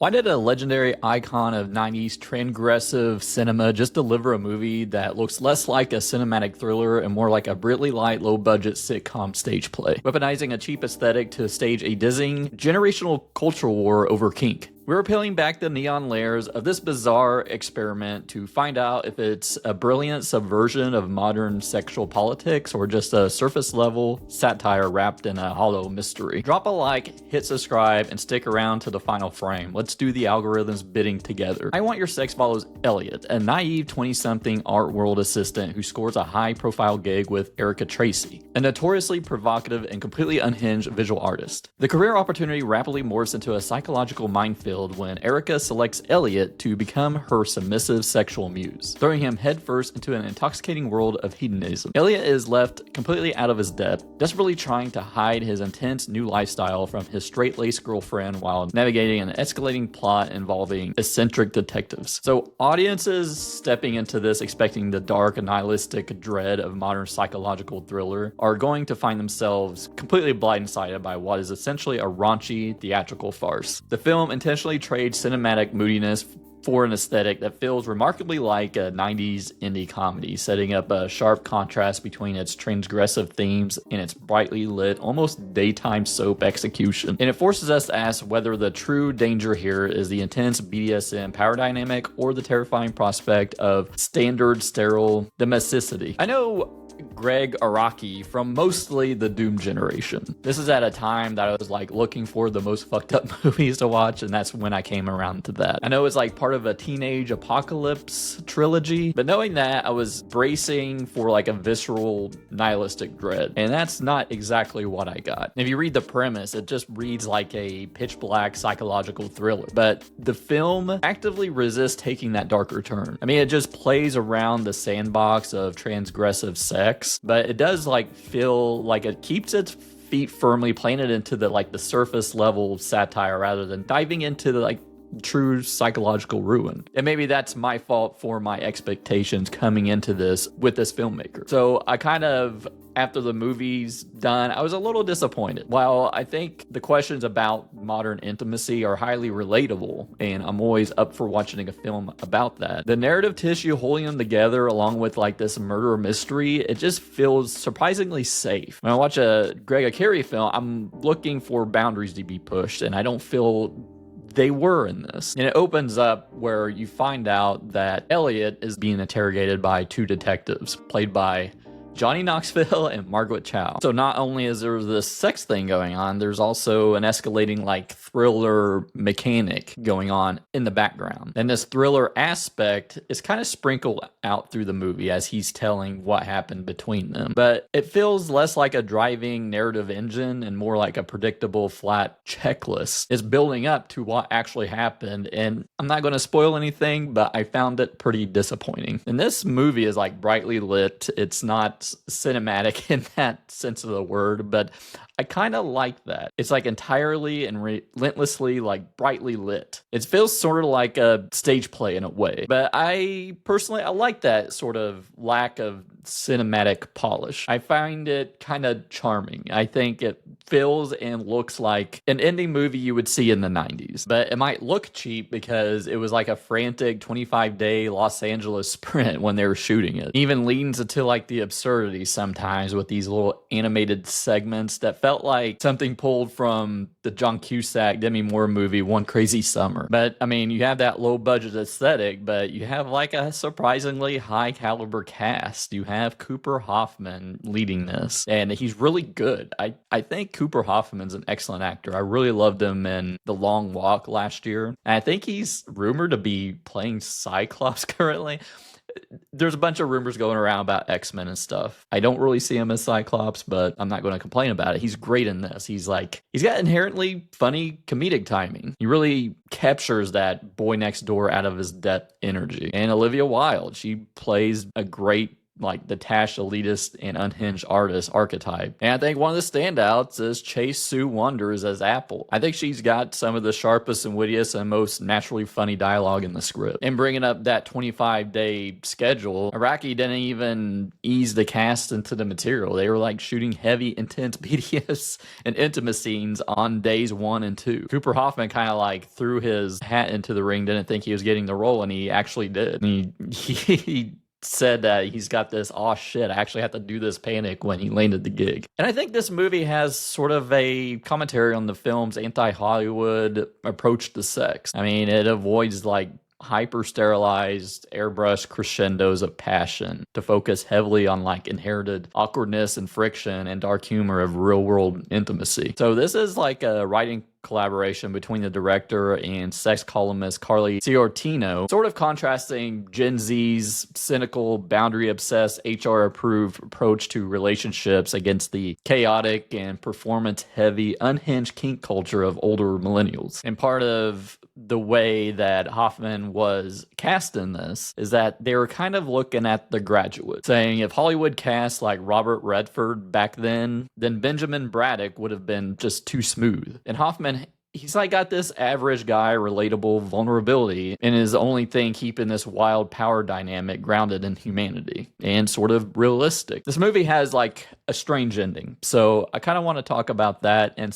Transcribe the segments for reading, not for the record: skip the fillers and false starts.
Why did a legendary icon of 90s transgressive cinema just deliver a movie that looks less like a cinematic thriller and more like a brilliantly light, low-budget sitcom stage play, weaponizing a cheap aesthetic to stage a dizzying generational cultural war over kink? We're peeling back the neon layers of this bizarre experiment to find out if it's a brilliant subversion of modern sexual politics or just a surface-level satire wrapped in a hollow mystery. Drop a like, hit subscribe, and stick around to the final frame. Let's do the algorithm's bidding together. I Want Your Sex follows Elliot, a naive 20-something art world assistant who scores a high-profile gig with Erica Tracy, a notoriously provocative and completely unhinged visual artist. The career opportunity rapidly morphs into a psychological minefield when Erica selects Elliot to become her submissive sexual muse, throwing him headfirst into an intoxicating world of hedonism. Elliot is left completely out of his depth, desperately trying to hide his intense new lifestyle from his straight-laced girlfriend while navigating an escalating plot involving eccentric detectives. So audiences stepping into this expecting the dark, nihilistic dread of modern psychological thriller are going to find themselves completely blindsided by what is essentially a raunchy theatrical farce. The film intentionally trades cinematic moodiness for an aesthetic that feels remarkably like a 90s indie comedy, setting up a sharp contrast between its transgressive themes and its brightly lit, almost daytime soap execution. And it forces us to ask whether the true danger here is the intense BDSM power dynamic or the terrifying prospect of standard sterile domesticity. I know Gregg Araki from mostly the Doom generation. This is at a time that I was like looking for the most fucked up movies to watch, and that's when I came around to that. I know it's like part of a teenage apocalypse trilogy, but knowing that, I was bracing for like a visceral nihilistic dread, and that's not exactly what I got. If you read the premise, it just reads like a pitch black psychological thriller, but the film actively resists taking that darker turn. I mean, it just plays around the sandbox of transgressive sex, but it does like feel like it keeps its feet firmly planted into the surface level satire rather than diving into the true psychological ruin. And maybe that's my fault for my expectations coming into this with this filmmaker. So I kind of, after the movie's done, I was a little disappointed. While I think the questions about modern intimacy are highly relatable, and I'm always up for watching a film about that, the narrative tissue holding them together along with this murder mystery, it just feels surprisingly safe. When I watch a Gregg Araki film, I'm looking for boundaries to be pushed, and I don't feel they were in this. And it opens up where you find out that Elliot is being interrogated by two detectives, played by Johnny Knoxville and Margaret Chow. So not only is there this sex thing going on, there's also an escalating thriller mechanic going on in the background. And this thriller aspect is kind of sprinkled out through the movie as he's telling what happened between them. But it feels less like a driving narrative engine and more like a predictable flat checklist. It's building up to what actually happened, and I'm not going to spoil anything, but I found it pretty disappointing. And this movie is brightly lit. It's not cinematic in that sense of the word, but I kind of like that. It's entirely and relentlessly brightly lit. It feels sort of like a stage play in a way, but I like that sort of lack of cinematic polish. I find it kind of charming. I think it feels and looks like an indie movie you would see in the 90s, but it might look cheap because it was a frantic 25-day Los Angeles sprint when they were shooting it. Even leans into the absurdity sometimes with these little animated segments that felt like something pulled from the John Cusack, Demi Moore movie, One Crazy Summer. But I mean, you have that low budget aesthetic, but you have a surprisingly high caliber cast. You have Cooper Hoffman leading this, and he's really good. I think Cooper Hoffman's an excellent actor. I really loved him in The Long Walk last year. And I think he's rumored to be playing Cyclops currently. There's a bunch of rumors going around about X-Men and stuff. I don't really see him as Cyclops, but I'm not going to complain about it. He's great in this. He's got inherently funny comedic timing. He really captures that boy next door out of his depth energy. And Olivia Wilde, she plays a great like detached, elitist, and unhinged artist archetype. And I think one of the standouts is Chase Sue Wonders as Apple. I think she's got some of the sharpest and wittiest and most naturally funny dialogue in the script. And bringing up that 25-day schedule, Araki didn't even ease the cast into the material. They were like shooting heavy, intense BDS and intimate scenes on days 1 and 2. Cooper Hoffman kind of like threw his hat into the ring, didn't think he was getting the role, and he actually did. And he said that he's got this, oh shit, I actually have to do this panic when he landed the gig. And I think this movie has sort of a commentary on the film's anti-Hollywood approach to sex. I mean, it avoids like hyper-sterilized, airbrushed crescendos of passion to focus heavily on like inherited awkwardness and friction and dark humor of real-world intimacy. So this is like a writing collaboration between the director and sex columnist Carly Ciortino, sort of contrasting Gen Z's cynical, boundary-obsessed, HR-approved approach to relationships against the chaotic and performance-heavy, unhinged kink culture of older millennials. And part of the way that Hoffman was cast in this is that they were kind of looking at The Graduate, saying if Hollywood cast like Robert Redford back then Benjamin Braddock would have been just too smooth. And Hoffman, he's like got this average guy, relatable vulnerability, and is the only thing keeping this wild power dynamic grounded in humanity and sort of realistic. This movie has like a strange ending, so I kind of want to talk about that and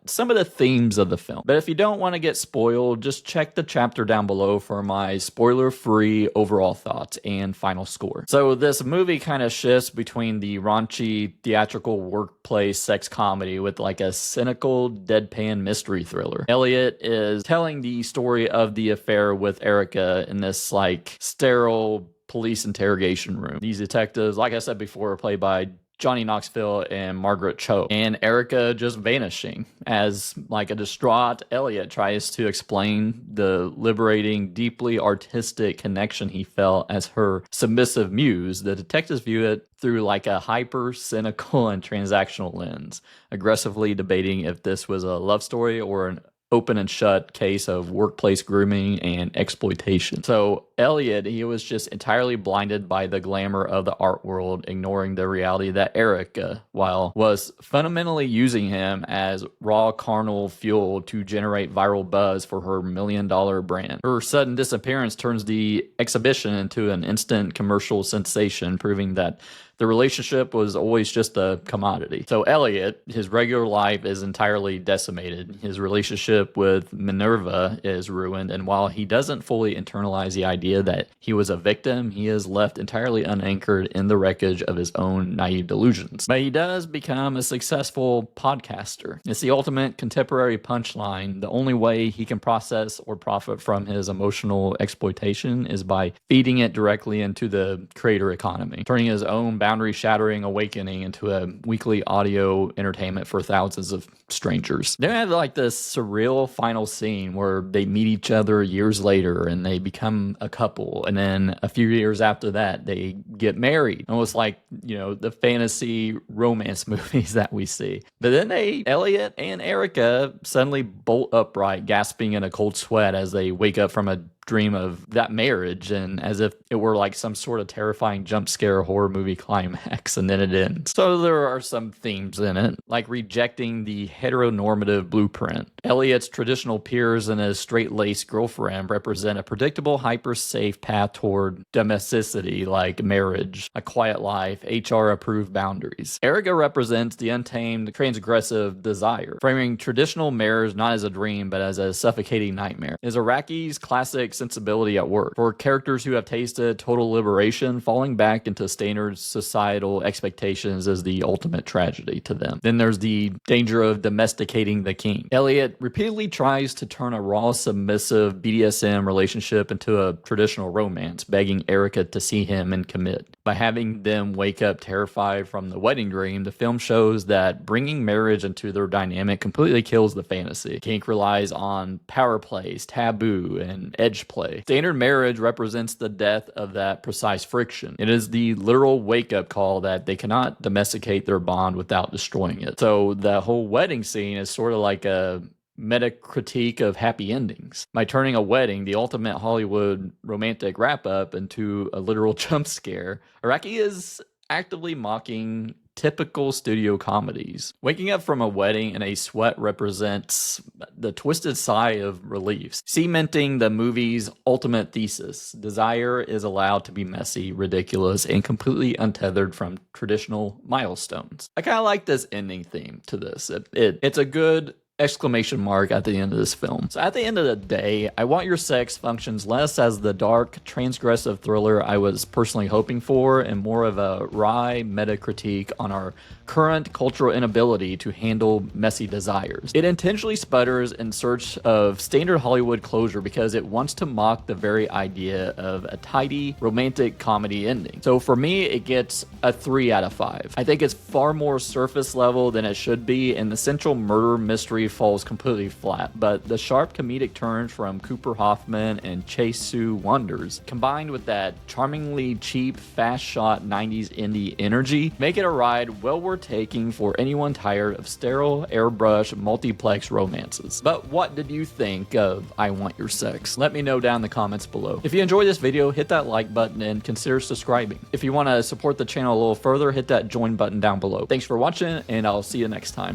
some of the themes of the film. But if you don't want to get spoiled, just check the chapter down below for my spoiler-free overall thoughts and final score. So this movie kind of shifts between the raunchy theatrical workplace sex comedy with like a cynical deadpan mystery thriller. Elliot is telling the story of the affair with Erica in this like sterile police interrogation room. These detectives, like I said before, are played by Johnny Knoxville and Margaret Cho, and Erica just vanishing as like a distraught Elliot tries to explain the liberating, deeply artistic connection he felt as her submissive muse. The detectives view it through like a hyper cynical and transactional lens, aggressively debating if this was a love story or an open and shut case of workplace grooming and exploitation. So Elliot, he was just entirely blinded by the glamour of the art world, ignoring the reality that Erica, while was fundamentally using him as raw carnal fuel to generate viral buzz for her $1 million brand. Her sudden disappearance turns the exhibition into an instant commercial sensation, proving that the relationship was always just a commodity. So Elliot, his regular life is entirely decimated. His relationship with Minerva is ruined, and while he doesn't fully internalize the idea that he was a victim, he is left entirely unanchored in the wreckage of his own naive delusions. But he does become a successful podcaster. It's the ultimate contemporary punchline. The only way he can process or profit from his emotional exploitation is by feeding it directly into the creator economy, turning his own boundary-shattering awakening into a weekly audio entertainment for thousands of strangers. They have like this surreal final scene where they meet each other years later and they become a couple, and then a few years after that they get married. Almost like, you know, the fantasy romance movies that we see. But then Elliot and Erica suddenly bolt upright, gasping in a cold sweat as they wake up from a dream of that marriage, and as if it were like some sort of terrifying jump scare horror movie climax, and then it ends. So there are some themes in it, like rejecting the heteronormative blueprint. Elliot's traditional peers and his straight-laced girlfriend represent a predictable, hyper-safe path toward domesticity, like marriage, a quiet life, HR-approved boundaries. Erica represents the untamed, transgressive desire, framing traditional marriage not as a dream, but as a suffocating nightmare. Is Araki's classic sensibility at work. For characters who have tasted total liberation, falling back into standard societal expectations is the ultimate tragedy to them. Then there's the danger of domesticating the king. Elliot repeatedly tries to turn a raw, submissive BDSM relationship into a traditional romance, begging Erica to see him and commit. By having them wake up terrified from the wedding dream, the film shows that bringing marriage into their dynamic completely kills the fantasy. Kink relies on power plays, taboo, and edge play. Standard marriage represents the death of that precise friction. It is the literal wake-up call that they cannot domesticate their bond without destroying it. So the whole wedding scene is sort of like a meta critique of happy endings by turning a wedding, the ultimate Hollywood romantic wrap-up, into a literal jump scare. Araki is actively mocking typical studio comedies. Waking up from a wedding in a sweat represents the twisted sigh of relief, cementing the movie's ultimate thesis. Desire is allowed to be messy, ridiculous, and completely untethered from traditional milestones. I kind of like this ending theme to this. It's a good exclamation mark at the end of this film. So at the end of the day, I Want Your Sex functions less as the dark, transgressive thriller I was personally hoping for, and more of a wry meta critique on our current cultural inability to handle messy desires. It intentionally sputters in search of standard Hollywood closure because it wants to mock the very idea of a tidy, romantic comedy ending. So for me, it gets a 3 out of 5. I think it's far more surface level than it should be, and the central murder mystery falls completely flat, but the sharp comedic turns from Cooper Hoffman and Chase Sue Wonders, combined with that charmingly cheap, fast-shot 90s indie energy, make it a ride well worth taking for anyone tired of sterile, airbrush, multiplex romances. But what did you think of I Want Your Sex? Let me know down in the comments below. If you enjoyed this video, hit that like button and consider subscribing. If you want to support the channel a little further, hit that join button down below. Thanks for watching, and I'll see you next time.